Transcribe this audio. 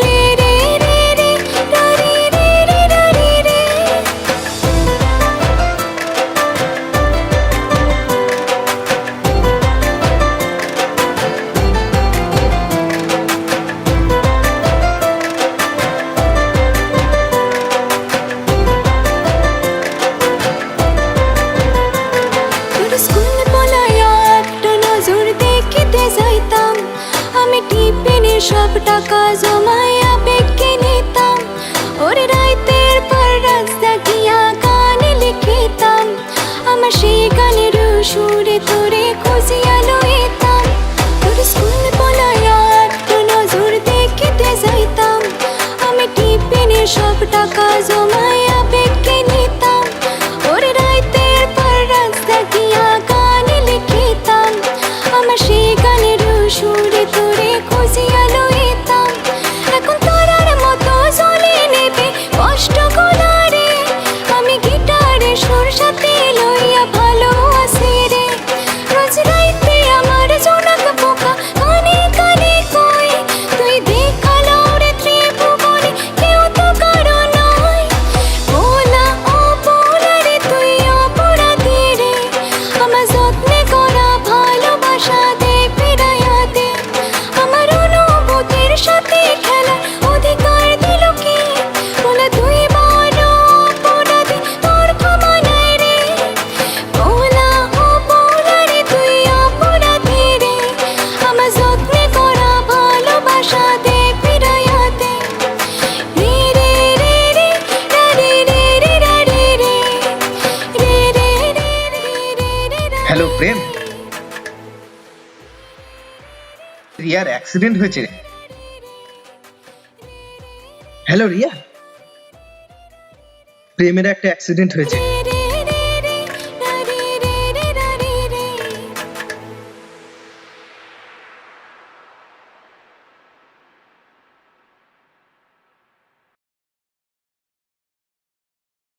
রে রে রে রে রা রে রে রে রা রে রে। তোর স্কুল বলায় একটা নজর দেখিতে যাইতাম, আমি টিফিনে সব টাকা জমাইয়া বেঁকে নিতাম। ওরে রাইতের পর রাস্তা গিয়া গান লিখিতাম, আমার সেই গানের সুরে তোরে খুঁজিয়া লইতাম। তোর স্কুল বলায় একটা নজর দেখিতে যাইতাম, আমি টিফিনে সব টাকা জমাইয়া বেঁকে নিতাম। ওরে রাইতের পর রাস্তা গিয়া গান লিখিতাম, আমার সেই গানের সুরে তোরে খুঁজিয়া লইতাম। এখন তোরার মতো জ্বলে নেবে কষ্ট গোলারে, আমি গিটারে সুর সাথে লইয়া ভালো আছি রে। রোজ রাইতে আমার জোনাক পোকা কানে কানে কয়, তুই দেখালো রে ত্রিভুবনে কেউ তো কারো নয়। ভোলা ও ভোলা রে তুই অপরাধী রে, আমার যত্নে করা ভালোবাসা দে ফিরাইয়া দে। আমার অনুভূতির সাথে খেলার অধিকার দিল কে, ভোলা তুই বড় অপরাধী, তোর ক্ষমা নাই রে। ভোলা ও ভোলা রে তুই অপরাধী রে, আমার যত্নে করা ভালোবাসা দে ফিরাইয়া দে। রে রে রে রে রা রে রে রে রা রে রে রে রে রে রে রে রা। হ্যালো প্রেম, রিয়ার অ্যাক্সিডেন্ট হয়েছে রে। হ্যালো রিয়া, প্রেমের একটা অ্যাক্সিডেন্ট হয়েছে।